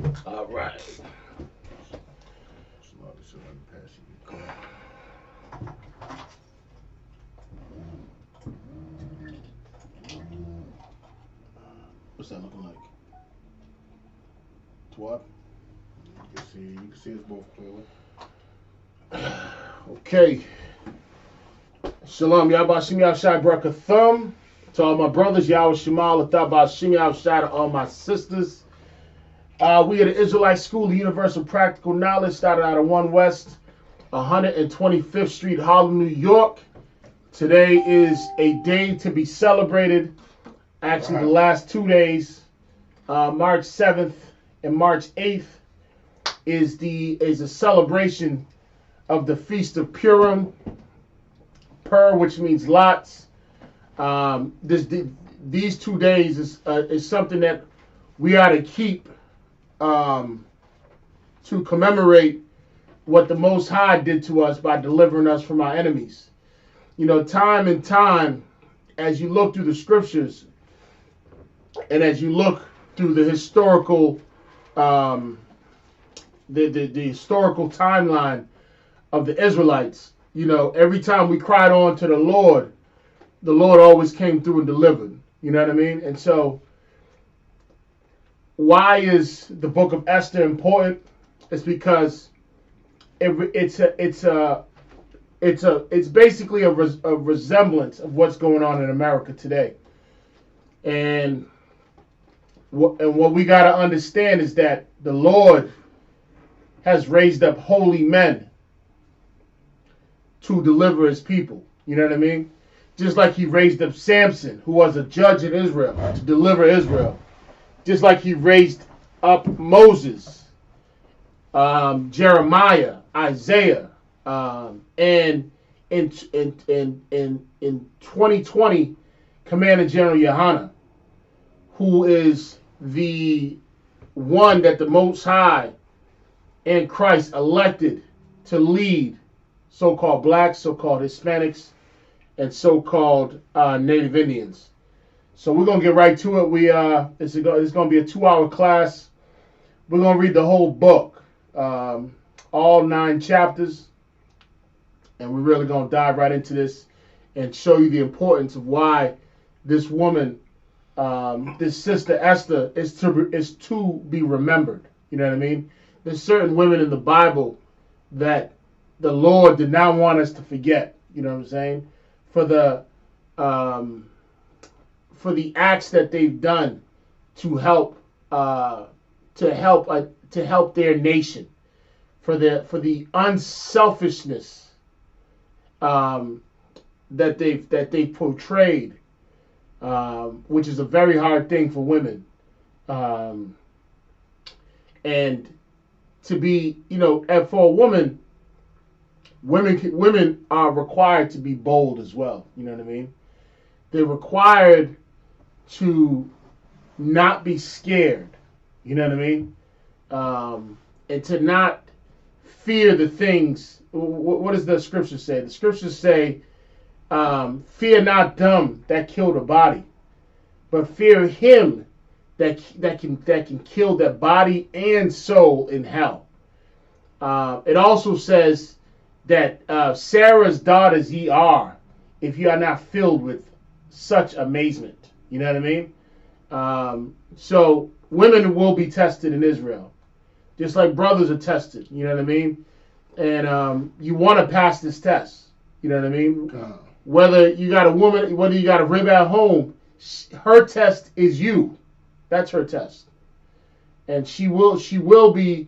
All right. Somebody said I'm passing you. Come What's that looking like? 12? You can see us both clearly. Okay. Shalom, Yahba Shimi Avshai Brakathum. To all my brothers, Yahweh Shemal, Athaba Shimi Avshai, to all my sisters. We at the Israelite School of Universal Practical Knowledge, started out of 1 West, 125th Street, Harlem, New York. Today is a day to be celebrated. Actually, the last 2 days, March 7th and March 8th, is a celebration of the Feast of Purim. Pur, which means lots. These 2 days is something that we ought to keep to commemorate what the Most High did to us by delivering us from our enemies. You know, time and time, as you look through the scriptures and as you look through the historical the historical timeline of the Israelites, you know, every time we cried on to the Lord always came through and delivered. You know what I mean? And so, why is the book of Esther important? It's because it's basically a resemblance of what's going on in America today. And what we got to understand is that the Lord has raised up holy men to deliver his people. You know what I mean? Just like he raised up Samson, who was a judge in Israel, to deliver Israel. Just like he raised up Moses, Jeremiah, Isaiah, and in 2020, Commander General Yohana, who is the one that the Most High and Christ elected to lead so-called blacks, so-called Hispanics, and so-called Native Indians. So we're gonna get right to it. It's gonna be a 2-hour class. We're gonna read the whole book, all 9 chapters, and we're really gonna dive right into this and show you the importance of why this woman, this sister Esther, is to be remembered. You know what I mean? There's certain women in the Bible that the Lord did not want us to forget. You know what I'm saying? For the acts that they've done to help their nation, for the unselfishness that they've portrayed, which is a very hard thing for women, and to be, you know, and for a woman, women are required to be bold as well. You know what I mean? They're required to not be scared. You know what I mean? And to not fear the things. What does the scriptures say? The scriptures say, "Fear not them that kill the body, but fear him that can kill that body and soul in hell." It also says that Sarah's daughters ye are, if you are not filled with such amazement. You know what I mean? So women will be tested in Israel, just like brothers are tested. You know what I mean? And you want to pass this test. You know what I mean? Whether you got a woman, whether you got a rib at home, her test is you. That's her test, and she will be,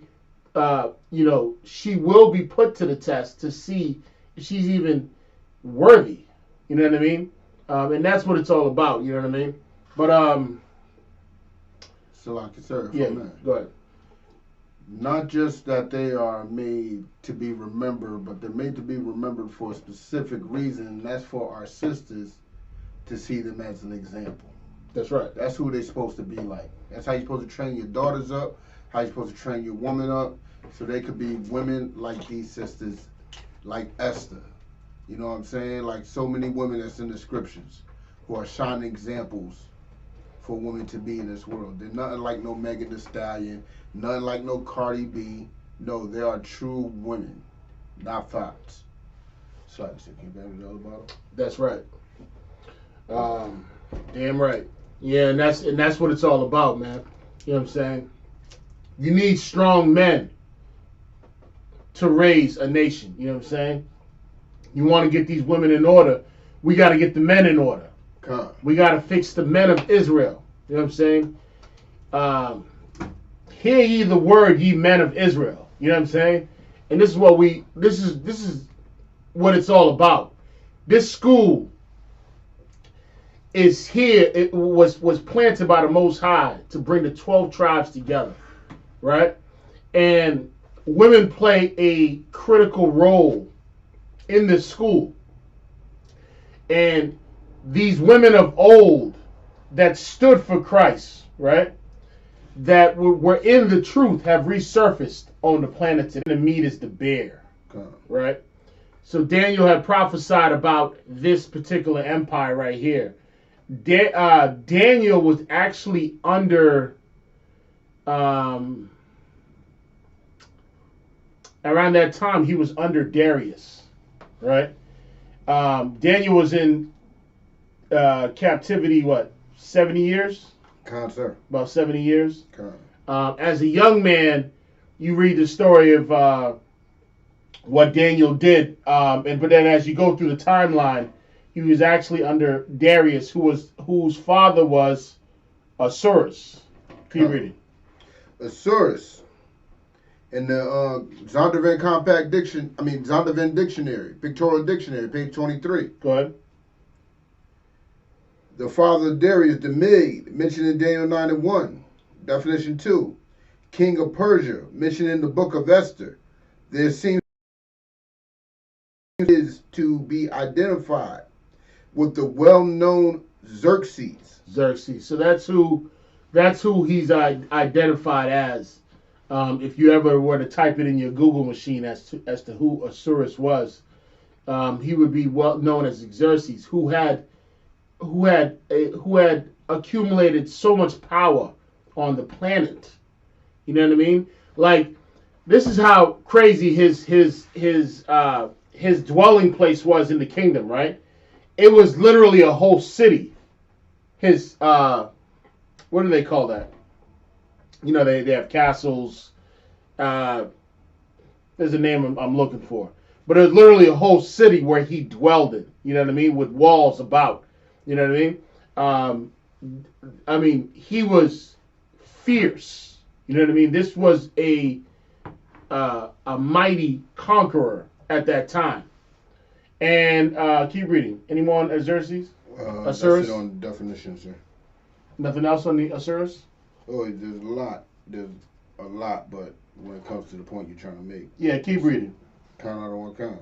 she will be put to the test to see if she's even worthy. You know what I mean? And that's what it's all about. You know what I mean? But So I can serve yeah, from that. go ahead. Not just that they are made to be remembered, but they're made to be remembered for a specific reason, and that's for our sisters to see them as an example. That's right. That's who they're supposed to be like. That's how you're supposed to train your daughters up, how you're supposed to train your woman up, so they could be women like these sisters, like Esther. You know what I'm saying? Like so many women that's in the scriptures who are shining examples for women to be in this world. They're nothing like no Megan Thee Stallion, nothing like no Cardi B. No, they are true women, not thoughts. So I said, can you bear the other bottle? That's right. Damn right. Yeah, and that's what it's all about, man. You know what I'm saying? You need strong men to raise a nation. You know what I'm saying? You want to get these women in order, we got to get the men in order. We got to fix the men of Israel. You know what I'm saying? Hear ye the word, ye men of Israel. You know what I'm saying? And this is what this is what it's all about. This school is here. It was planted by the Most High to bring the 12 tribes together, right? And women play a critical role in this school. And these women of old that stood for Christ, right, that were in the truth, have resurfaced on the planet today. The meat is the bear, right? So Daniel had prophesied about this particular empire right here. Daniel was actually under, around that time, he was under Darius, right? Daniel was in captivity, 70 years? Sir. About 70 years. As a young man, you read the story of what Daniel did, but then as you go through the timeline, he was actually under Darius, whose father was Assuerus. Keep reading. Assuerus, in the Zondervan Dictionary, Pictorial Dictionary, page 23. Go ahead. The father of Darius, the Mede, mentioned in Daniel 9:1. Definition 2. King of Persia, mentioned in the book of Esther. There seems to be identified with the well-known Xerxes. So that's who he's identified as. If you ever were to type it in your Google machine as to who Assuerus was, he would be well known as Xerxes, who had accumulated so much power on the planet. You know what I mean? Like, this is how crazy his dwelling place was in the kingdom, right? It was literally a whole city. His what do they call that? You know, they have castles. There's a name I'm looking for, but it was literally a whole city where he dwelled in. You know what I mean? With walls about. You know what I mean? He was fierce. You know what I mean? This was a mighty conqueror at that time. And keep reading. Any more on Xerxes? That's it on definition, sir. Nothing else on the Assuerus? Oh, there's a lot. There's a lot, but when it comes to the point you're trying to make. Yeah, keep reading. Count out of one kind.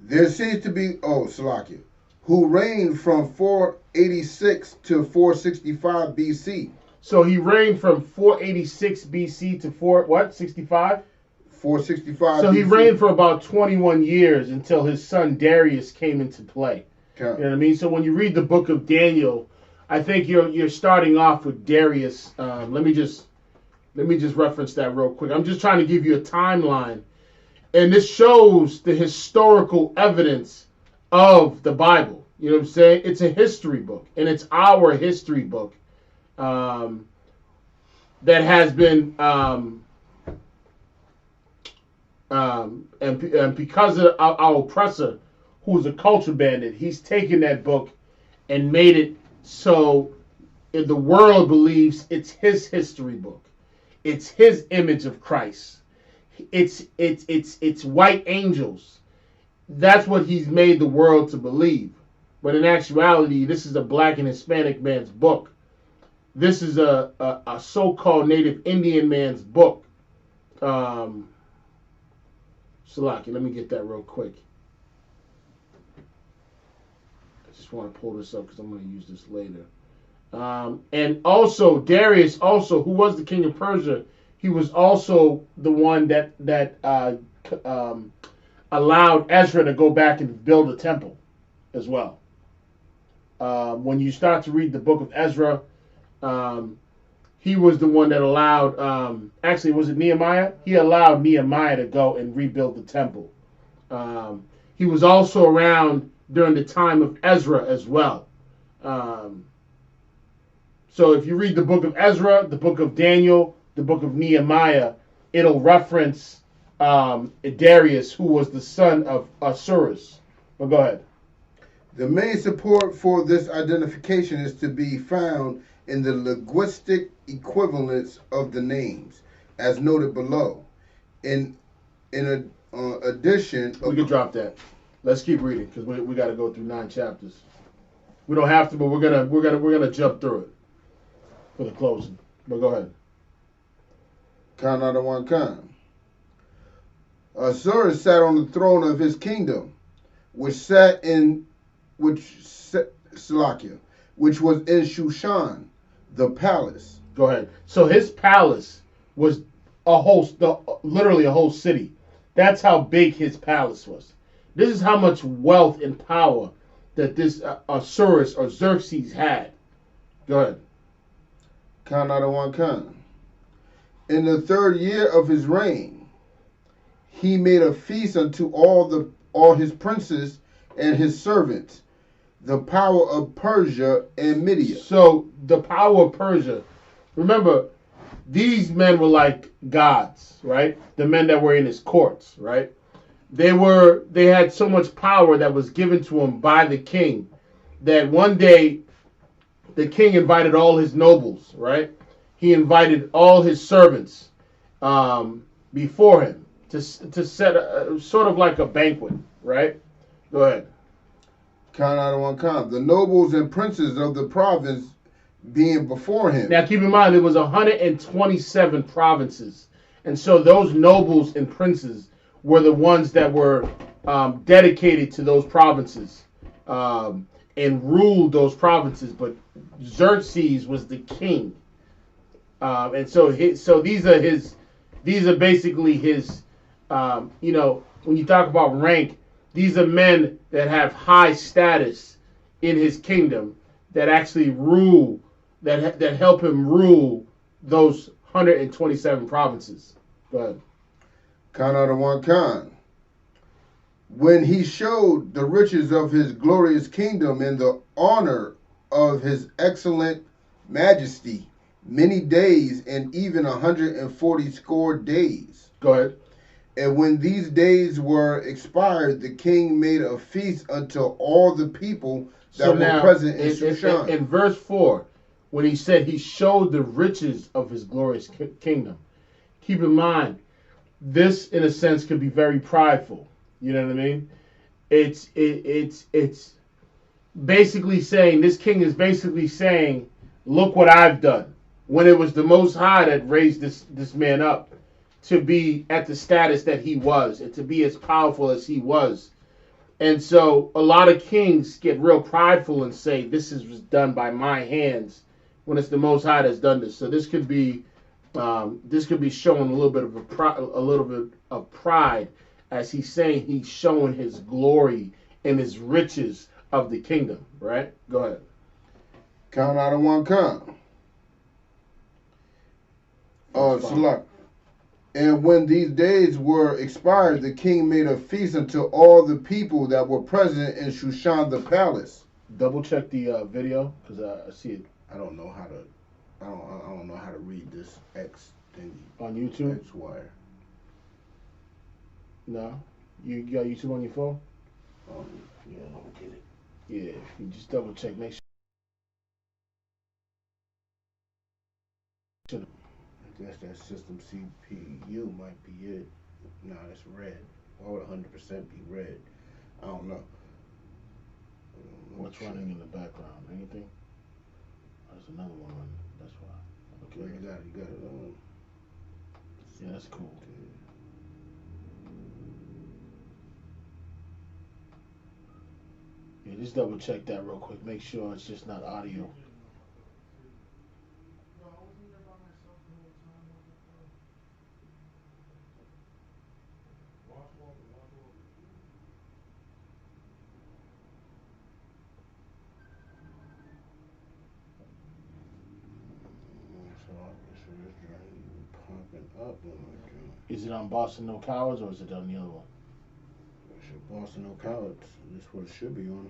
There seems to be, Salakia, who reigned from 486 to 465 BC. So he reigned from 486 BC to 465? 465 So BC. he reigned for about 21 years until his son Darius came into play. Count. You know what I mean? So when you read the book of Daniel, I think you're starting off with Darius. Let me just reference that real quick. I'm just trying to give you a timeline. And this shows the historical evidence of the Bible. You know what I'm saying? It's a history book, and it's our history book that has been, and because of our oppressor, who's a culture bandit, he's taken that book and made it so the world believes it's his history book. It's his image of Christ. It's white angels. That's what he's made the world to believe. But in actuality, this is a black and Hispanic man's book. This is a so-called Native Indian man's book. Salaki, let me get that real quick. I just want to pull this up because I'm going to use this later. And also, Darius, who was the king of Persia, he was also the one that allowed Ezra to go back and build a temple as well. When you start to read the book of Ezra, he was the one that allowed, actually, was it Nehemiah? He allowed Nehemiah to go and rebuild the temple. He was also around during the time of Ezra as well. So if you read the book of Ezra, the book of Daniel, the book of Nehemiah, it'll reference Darius, who was the son of Ahasuerus. But go ahead. The main support for this identification is to be found in the linguistic equivalence of the names, as noted below. In addition, we could drop that. Let's keep reading because we got to go through 9 chapters. We don't have to, but we're gonna jump through it for the closing. But go ahead. Count out of one kind. Ahasuerus sat on the throne of his kingdom, which was in Shushan, the palace. Go ahead. So his palace was literally a whole city. That's how big his palace was. This is how much wealth and power that this Ahasuerus or Xerxes had. Go ahead. Count out of one kind. In the 3rd year of his reign, he made a feast unto all his princes and his servants, the power of Persia and Media. So the power of Persia, remember, these men were like gods, right? The men that were in his courts, right? They had so much power that was given to them by the king that one day the king invited all his nobles, right? He invited all his servants before him to set sort of like a banquet, right? Go ahead. Count out of one count. The nobles and princes of the province being before him. Now keep in mind, there was 127 provinces. And so those nobles and princes were the ones that were dedicated to those provinces and ruled those provinces. But Xerxes was the king. And so these are basically his, when you talk about rank, these are men that have high status in his kingdom that actually rule, that help him rule those 127 provinces. Go ahead. Count out of one kind. When he showed the riches of his glorious kingdom and the honor of his excellent majesty, many days and even 140 score days. Go ahead. And when these days were expired, the king made a feast unto all the people that were present in Shushan. In verse 4, when he said he showed the riches of his glorious kingdom, keep in mind, this in a sense could be very prideful. You know what I mean? It's basically saying, this king is basically saying, look what I've done. When it was the Most High that raised this man up to be at the status that he was and to be as powerful as he was. And so a lot of kings get real prideful and say, this was done by my hands, when it's the Most High that's done this. So this could be showing a little bit of pride, as he's saying he's showing his glory and his riches of the kingdom. Right? Go ahead. Count out of one count. Select. And when these days were expired, the king made a feast unto all the people that were present in Shushan the palace. Double check the video because I see it. I don't know how to read this X thing On YouTube? X wire. No? You got YouTube on your phone? Yeah, don't get it. Yeah, you just double check. Make sure. I guess that system CPU might be it. No, it's red. Why would 100% be red? I don't know. What's running in the background? Anything? There's another one running. That's why. Okay. You got it. Yeah, that's cool. Yeah, just double check that real quick. Make sure it's just not audio. Popping up on my account. Is it on Boston No Cowards or is it on the other one? It's Boston No Cowards. This is what it should be on.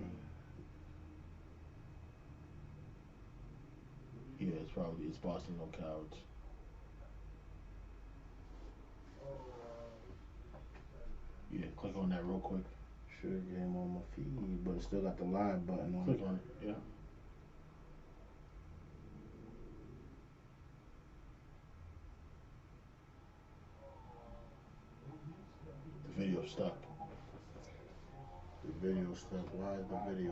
Yeah, it's Boston No Cowards. Yeah, click on that real quick. Should have came on my feed, but it still got the live button on. Click on it, yeah. The video's stuck. The video stuck. Why is the video